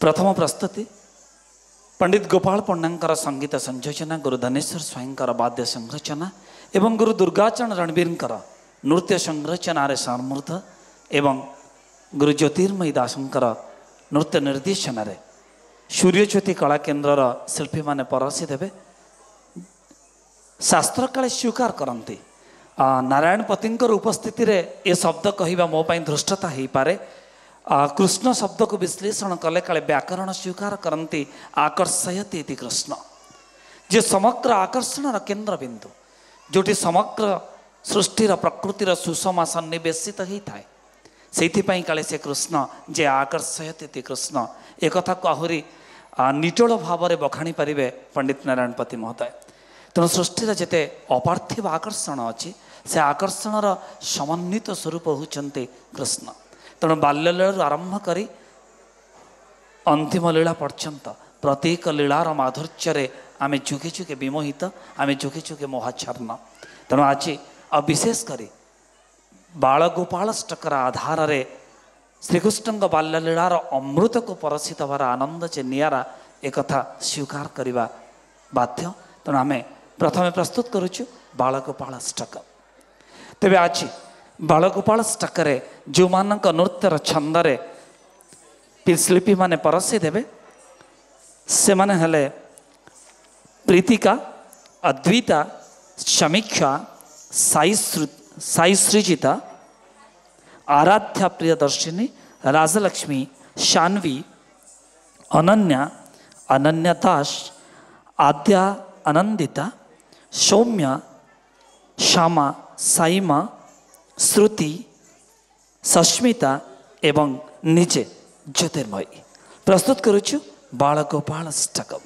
प्रथम प्रस्तुति पंडित गोपाल पंडांकर संगीत संयोजना, गुरु धनेश्वर स्वाईंकर वाद्य संरचना एवं गुरु दुर्गाचरण रणवीरंकर नृत्य संरचना समृद्ध एवं गुरु ज्योतिर्मयी दासंकर नृत्य निर्देशन सूर्यज्योति कला केन्द्र शिल्पी माने परसी देवे। शास्त्र काले स्वीकार करती नारायण पतिंकर उपस्थिति रे ए शब्द कहवा मो पाई धृष्टता हो पारे। कृष्ण शब्द को विश्लेषण कले काले व्याकरण स्वीकार करती आकर्षयति इति कृष्ण, जे समग्र आकर्षण केन्द्र बिंदु, जोटी समग्र सृष्टिर प्रकृतिर सुषमा सन्निवेशित होता है, से काले से कृष्ण जे आकर्षयति इति कृष्ण एक कथा को आहुरी निटोल भाव में बखाणी पारे पंडित नारायण पति महोदय। तेणु सृष्टिर जिते अपार्थिव आकर्षण अच्छी से आकर्षणर समन्वित स्वरूप होती कृष्ण। तेणु बाल्यलीला आरंभ करी अंतिम लीला पर्यंत प्रत्येक लीलार माधुर्य आमे जुगे जुगे विमोहित, आमे जुगे जुगे मोहाच्छन्न। तेणु आज विशेष करी बालगोपालष्टकर आधार रे श्रीकृष्ण बाल्यलीलार अमृत को परसी दबार आनंद जे नियारा एक कथा स्वीकार करने बाध्य। तेणु आम प्रथम प्रस्तुत करुचु बालगोपालष्टक। तेबे आज बालगोपालष्टक जो मानक नृत्यर छंदरे शिल्पी माने परसी देवे से माने हेले प्रीतिका, अद्विता, समीक्षा, साई सृजिता, आराध्या प्रियदर्शिनी, राजलक्ष्मी, शान्वी, अनन्या, अनन्या दास, आद्या आनंदिता, सौम्या, श्यामा, साइमा, श्रुति, सस्मिता एवं निजे ज्योतिर्मयी। प्रस्तुत करुछु बालगोपालष्टकम।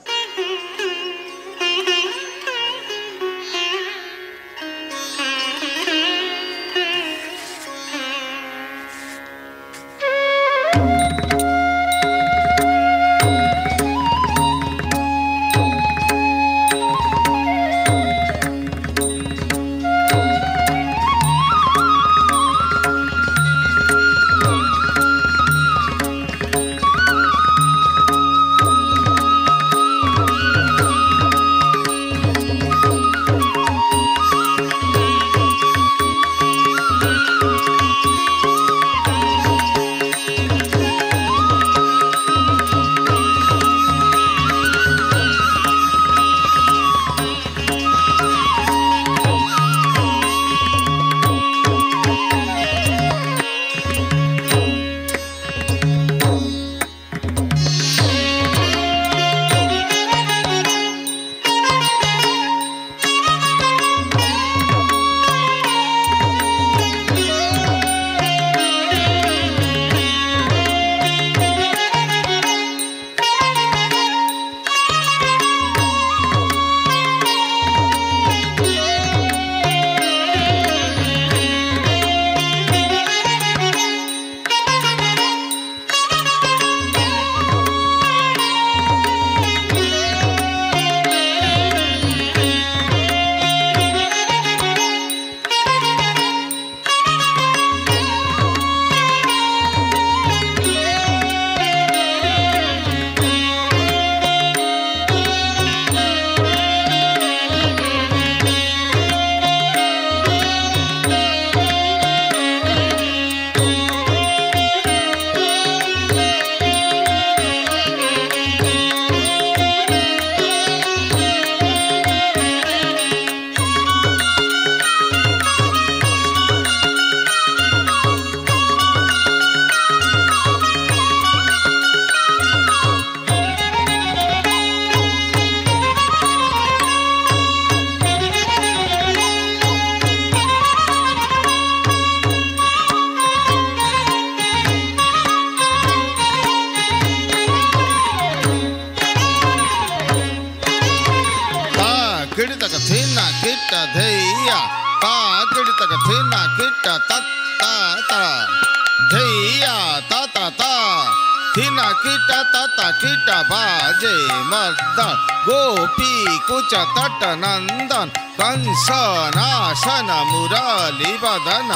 हिना कीटा तता कीटा बाजे मर्दन गोपी कुच तट नंदन कंस नाशन मुरली बदन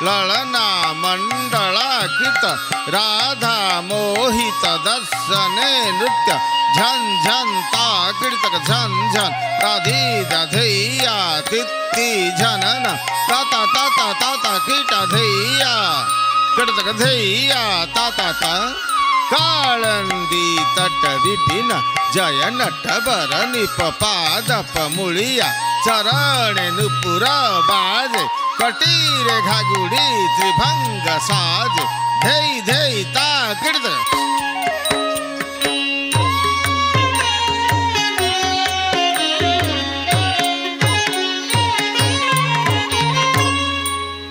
ललना मंडला कृत राधा मोहित दर्शने नृत्य झन झन ता कीर्तक झन झन राधी दधैया तित्ति झनन ताता ताता ताता कीटा धैया कीर्तक धैया ताता ता काळंदी तट विपिन जय नट बर निप पादप मुळिया चरणे नुपुर बाजे कटीरे घागुडी त्रिभंग साजे धै धै ता कीर्तक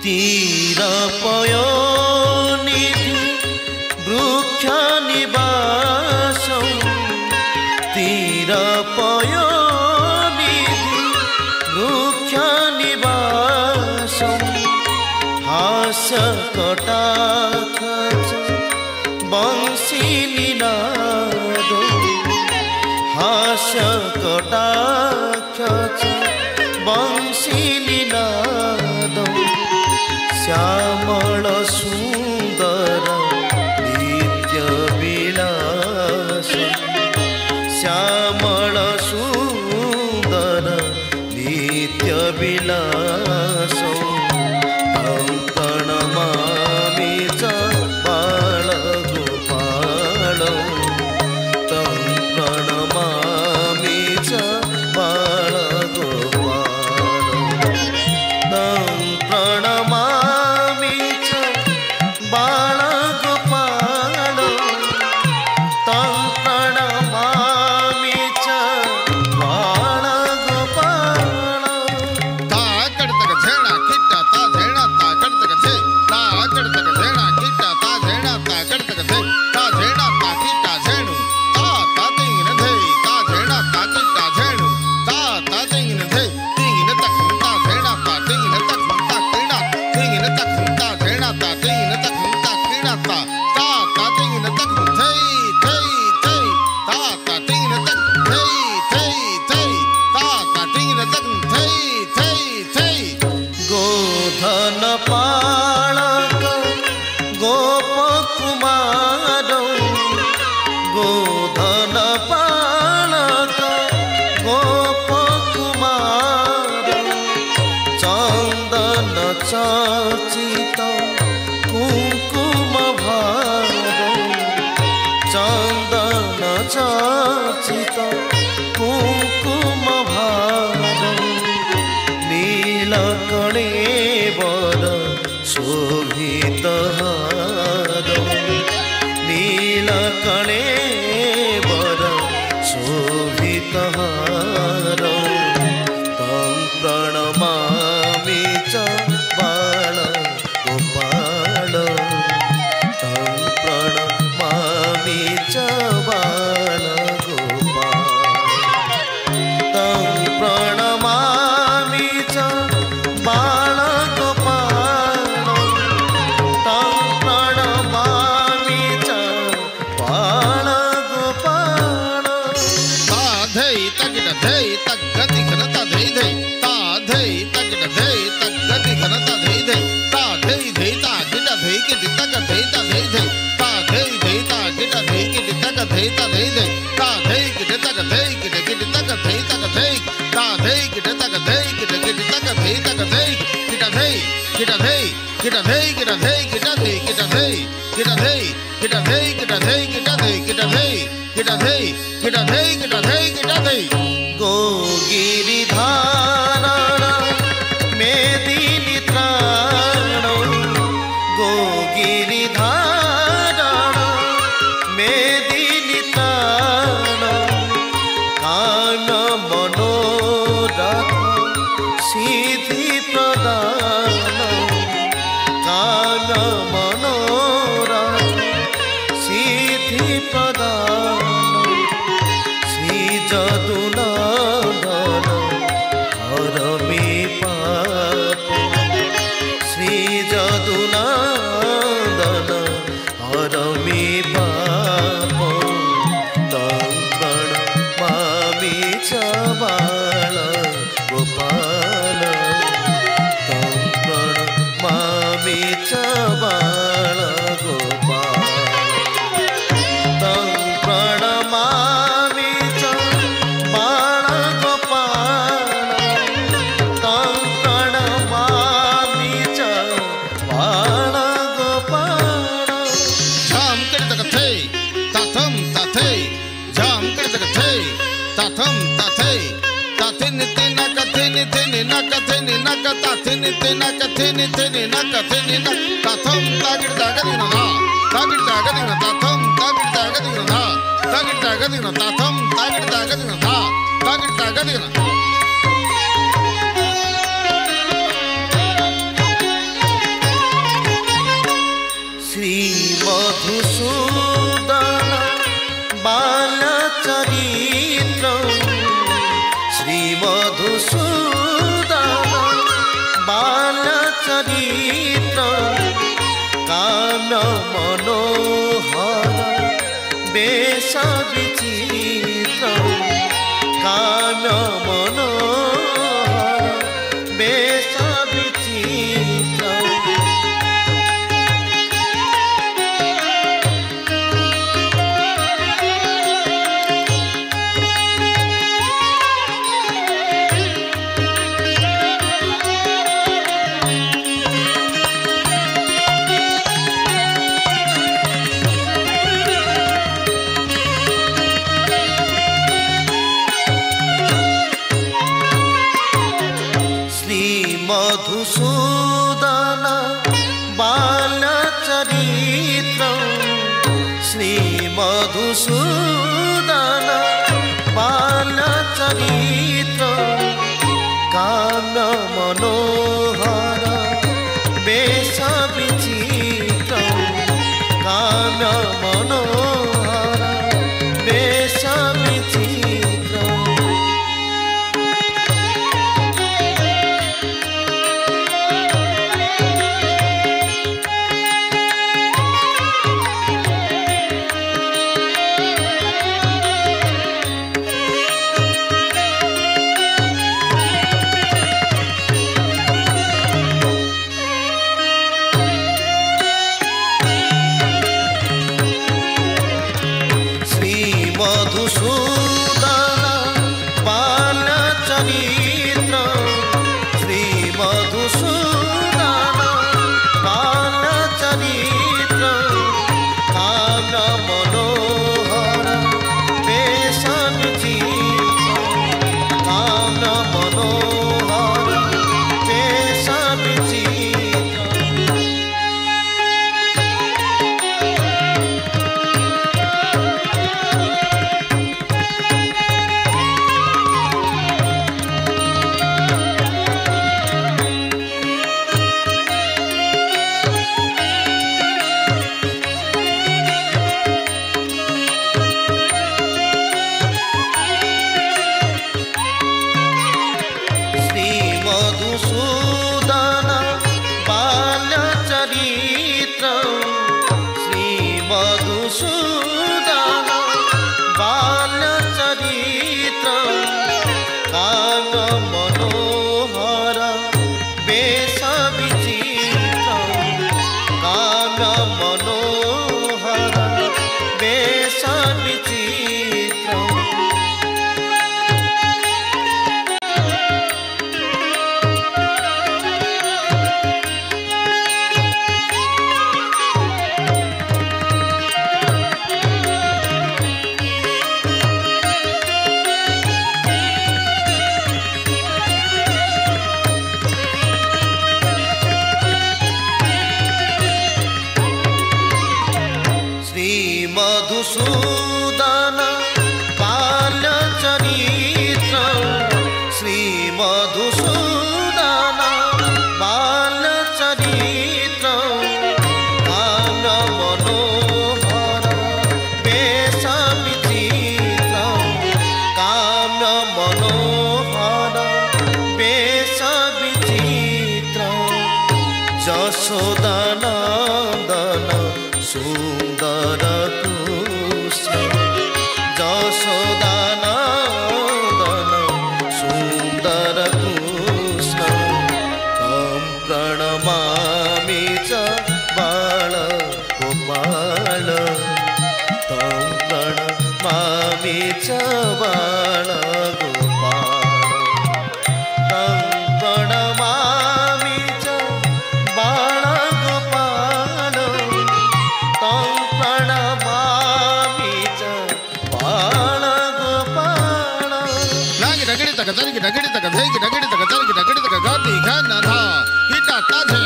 तीर पयोनिधि वृक्ष निवास तीर पयोनिधि वृक्ष निवास हास्य कटाक्ष बंशी निनाद हास्य कटाक्ष बंशी निनाद श्यामल सुंदर नित्य विलास श्यामल सुंदर नित्य विलास प्रणमामि च बाल गोपाल प्रणमामि च बाल गोपाल प्रणमामि च बाल गोपाल प्रणमामि च बाल गोपाल ता कडतक झेणा किट्टा ता झेणा ता कडतक झे ता कडतक झेणा किट्टा ता झेणा ता कडतक झे ता झेणा ता किट्टा झेणू ता तिंगिन धे ता झेणा ता किट्टा झेणू ता तिंगिन धे तिंगिन तक ता झेणा ता तिंगिन तक ता किणा तिंगिन तक ता झेणा ता तिंगिन तक ता किणा ता तिंगिन तक धै धै धै ता तिंगिन तक धै धै धै ता तिंगिन तक धै धै धै गोधन पालक गोप कुमार गोधन पालक गोप कुमार चंदन चर्चित कुंकुम भार चंदन चर्चित कुंकुम भार नीलकणे वर शोभित हार नीलकणे वर शोभित हार तं प्रणमामि च बाल गोपाल तं प्रणमामि च बाल गोपाल तं प्रणमामि च बाल गोपाल तं प्रणमामि च बाल गोपाल ता धै तकिट धै तक गति घनता धै धै ता धै तकिट धै तक गति घनता धै धै ता धै धै ता गिट धै किट तक धै ता धै धै ता धै धै ता गिट धै किट तक धै ता धै धै ता धै किट तक धै किट किट तक धै तक धै ता धै किट तक धै किट किट तक धै तक धै किट धै किट धै किट धै किट धै किट धै किट धै किट धै किट धै किट धै किट धै किट धै किट धै किट धै किट धै किट धै गो गिरिधारण मेदिनी त्राण गो गिरिधारण मेदिनी त्राण कान मनोरथ सिद्धि प्रदान कान मनोरथ सिद्धि प्रदान श्री जदुनंदन झम किट तक थे ताथम ताथे ताथे निते न कथे निते न कथे न कथे निते न कथे निते न कथे न ताथम तागिट तागदिन ना तागिट तागदिन ताथम तागिट तागदिन ना तागिट तागदिन ताथम तागिट तागदिन ना तागिट तागदिन श्री मधुसूदन बालचरित्र श्री मधुसूदन बालचरित्र कान मनोहर बेश विचित्र कान मनोहर बेश विचित्र मधुसूदन बालचरित्र श्री मधुसूदन बालचरित्र कान मनोहर बेश विचित्र कान मनोहर बेश विचित्र मधुसूदन बालचरित्र श्री मधुसूदन बालचरित्र कान मनोहर बेश विचित्र कान मनोहर बेश विचित्र मधुसूदन बालचरित्र श्री मधुसूदन बालचरित्र कान मनोहर बेश विचित्र कान मनोहर बेश विचित्र मधुसूदन बालचरित्र श्री मधुसूदन बालचरित्र कान मनोहर बेश विचित्र कान मनोहर बेश विचित्र जशोदानंदन सुंदर जशोदानंदन सुंदर कृष्ण तं प्रणमामि च बाल गोपाल तं प्रणमामि च बाल गोपाल तं प्रणमामि च बाल गोपाल तं प्रणमामि च बाल तक तरी ढगड़ी तक धई ढगड़ी तक तरी ढगड़ी तक गाती घन धा कीटा ताजे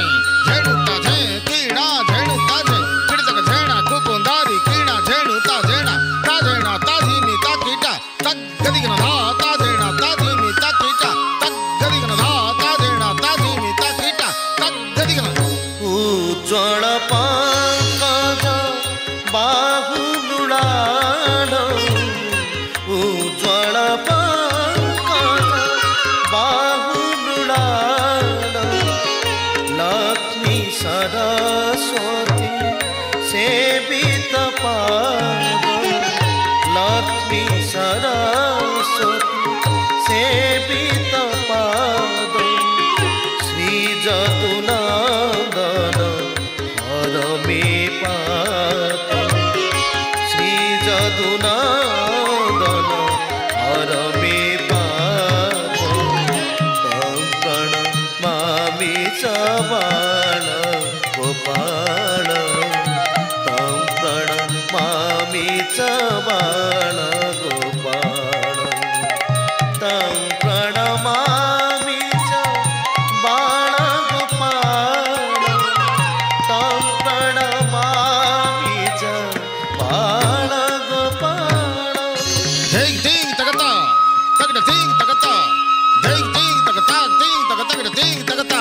झेणु ताजे कीड़ा झेणु ताजे किड़ तक झेणा कुकुंदारी कीड़ा झेणु ताजेणा ताजेणा ताजी मी ता कीटा तक गदी घन धा ताजेणा ताजी मी ता कीटा तक गदी घन धा ताजेणा ताजी मी ता कीटा तक गदी घन उज्ज्वल पंकज बाहुलुडाढ उज्ज्वल पंकज बाहुलुडाढ लक्ष्मी सरस्वती सेवित पाद लक्ष्मी सरस्वती सेवित पाद श्री जदुनंदन हर मे पाप श्री जदुनंदन हर मे पाप तं प्रणमामि च बाण गोपाल तं प्रणमामि च बाण गोपाल तं प्रणमामि च बाण गोपाल तं प्रणमामि च बाण गोपाल धई टिंग तगता तगड़ टिंग तगता धई टिंग तगता टिंग तगता तगड़ टिंग तगता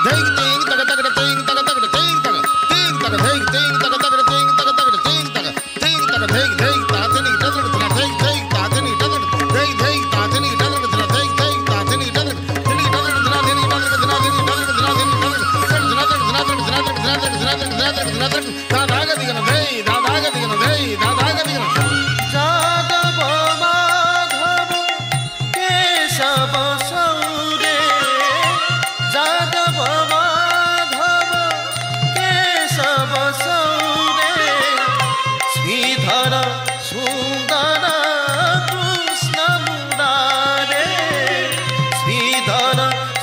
धई टिंग तगता तगड़ टिंग तगता तगड़ टिंग तग टिंग तग धई टिंग तगता तगड़ टिंग तगता तगड़ टिंग तग टिंग तग धई धई तातनी तगड़ तगड़ धई धई तातनी तगड़ धई धई तातनी तगड़ तगड़ धई धई तातनी तगड़ धनी तगड़ धना धनी तगड़ धना धनी तगड़ धना धनी तगड़ धना तगड़ धना तगड़ धना तगड़ धना तगड़ धना तगड़ धना तगड़ धना तगड़ दादा गति गन धई दादा गति गन धई दादा गति गन जादव माधव केशव सौरे जादव माधव केशव सौरे श्रीधर सुंदर कृष्ण मुरारे श्रीधर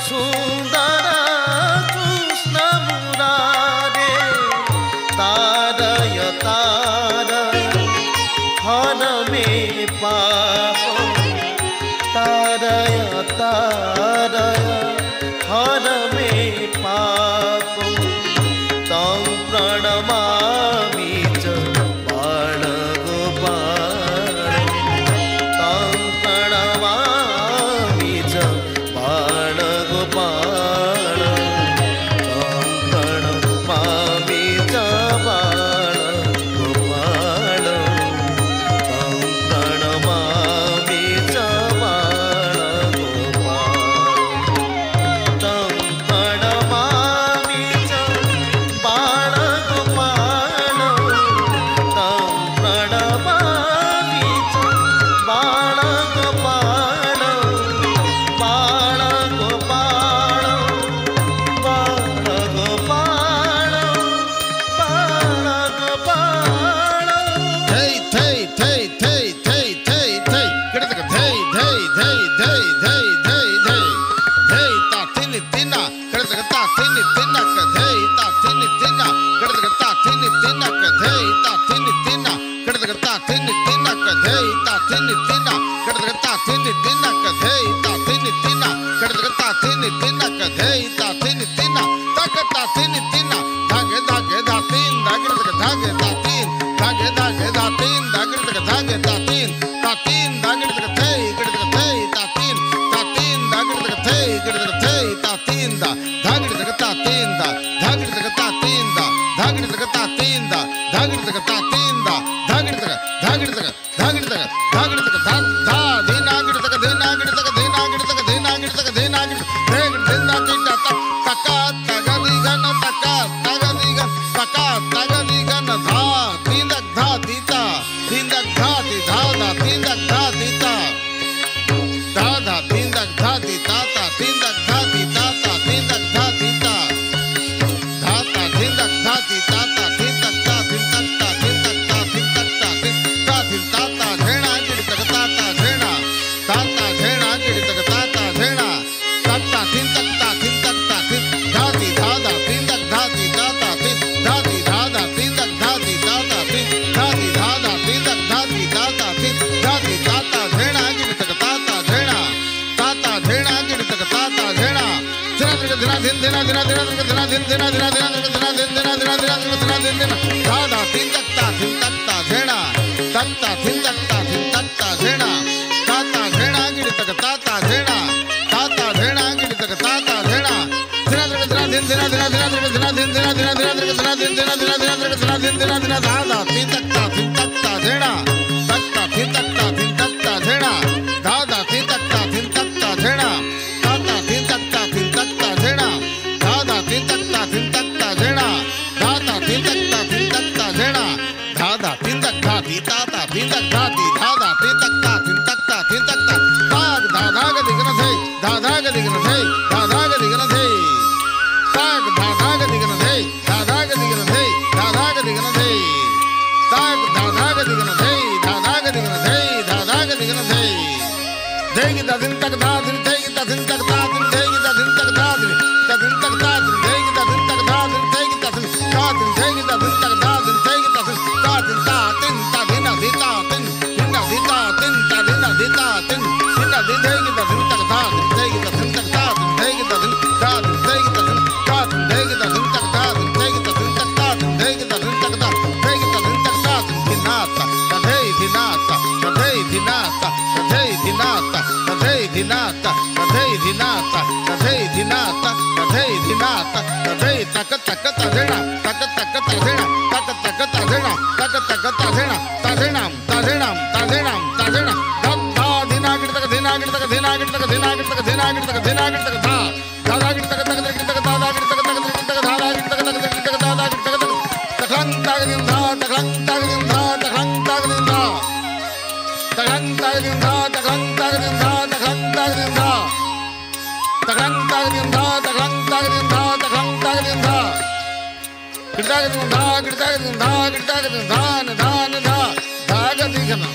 सुंदर कृष्ण मुरारे तारय तारय हर मे पाप तारय तारय हर मे पाप तं प्रणमामि च बाण गोपाल तं प्रणमामि च बाण गोपाल तं प्रणमामि च बाण गोपाल तं प्रणमामि च बाण गोपाल तं प्रणमामि च बाण गोपाल तं प्रणमामि च बाण गोपाल बाण गोपाल बाण गोपाल बाण गोपाल धई धई धई धई धई धई धई किड़ तक धई धई धई धई धई धई धई धई ता तिन तिना किड़ तक ता तिन तिना क धई ता तिन तिना किड़ तक ता तिन तिना क धई ता तिन तिना किड़ तक ता तिन तिना क धई ता तिन तिना किड़ तक ता तिन तिना क धई ता तिन तिना किड़ तक ता तिन तिना क धई ता तिन तिना तक ता तिन तिना धागे धागे धातीन धागे तक धागे धातीन धागे धागे धातीन धागे तक धागे धातीन धातीन धागे तक थई किड़ तक थई धातीन धातीन धागे तक थई किड़ तक थई धातीन दा धागे तक धातीन दा धागे तक धातीन दा धागे तक धातीन दा धागे तक धातीन दा धागे तक धागे तक धागे तक धागे तक धा धा धीना गिड़ तक धीना गिड़ तक धीना गिड़ तक धीना गिड़ तक धीना गिड़ रेग धीना गिड़ तक तका तगा दिगन तका तगा दिगन तका तगा दिगन धा तीनक धा दीता तीनक धा दी धा धा तीनक धा दीता धा धा तीनक धा दीता ता तीनक धा दीता ता तीनक धा दीता धा ता तीनक धा दीता ता तीनक धा तीनक ता तीनक धा तीनक ता तीनक ता दीता ता घेणा गिड़ तक ता घेणा ता घेणा गिड़ तक ता घेणा ता तीनक ता तीनक ता धा दी दिन दिन दिन दिन दिन दिन दिन दिन दिन दादा तीन तक्ता झेड़ा तक्ता तीन तक्ता झेड़ा ताता झेड़ा गिरी तक ताता झेड़ा गिरी तक ताता झेड़ा दिन दिन दिन दिन दिन दिन दादा तीन तक्ता झेड़ा तक्ता तीन तक्ता झेड़ा दादा तीन तक्ता झेड़ा ताता तीन तक्ता झेड़ा दादा तीन तक्ता झेड़ा दादा तीन तक्ता झेड़ा दादा तीन तक्ता ताता तीन तक्ता दादा तीन तक्ता ताग दादा का दिखना थे दादा का दिखना थे दादा का दिखना थे ताग दादा का दिखना थे दादा का दिखना थे दादा का दिखना थे ताग दादा का दिखना थे दादा का दिखना थे दादा का दिखना थे देगी दिन तक दादिन देगी दिन तक दादिन देगी दिन तक दादिन दिन तक दादिन देगी दिन तक दादिन देगी दिन दादिन देगी दिन तक दादिन देगी दिन दादिन तादिन तादिन दिता तिन दिना दिता तिन तादिन दिता तिन दिना दिन देगी दिन तक दादिन देगी दिन तक दादिन देगी दिन दादिन देगी दिन दादिन देगी दिन तक दादिन देगी दिन तक दादिन देगी दिन तक दादिन देगी दिन तक दादिन दिनाता तधे दिनाता तधे दिनाता तधे दिनाता तधे दिनाता तधे दिनाता तधे दिनाता तधे दिनाता तधे तक तक तधेना तक तक तधेना तक तक तधेना तक तक तधेना तधेनाम तधेनाम तधेनाम तधेना दत्ता दिनागिर तक दिनागिर तक दिनागिर तक दिनागिर तक दिनागिर तक दिनागिर तक धा दादागिर तक तक तक तक दादागिर तक तक तक दादागिर तक तक तक दादागिर तक तक तखलंग तक दिन धा तखलंग तक दिन धा तखलंग तक दिन धा तखलंग तक दिन धा तखलंग तक दिन धा तखलंग तक दिन धा तखलंग तक दिन धा तखलंग तक दिन धा तखलंग तक दिन धा गिरता दिन धा गिरता दिन धा गिरता दिन धान धान धा धाग दिखना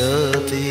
शांति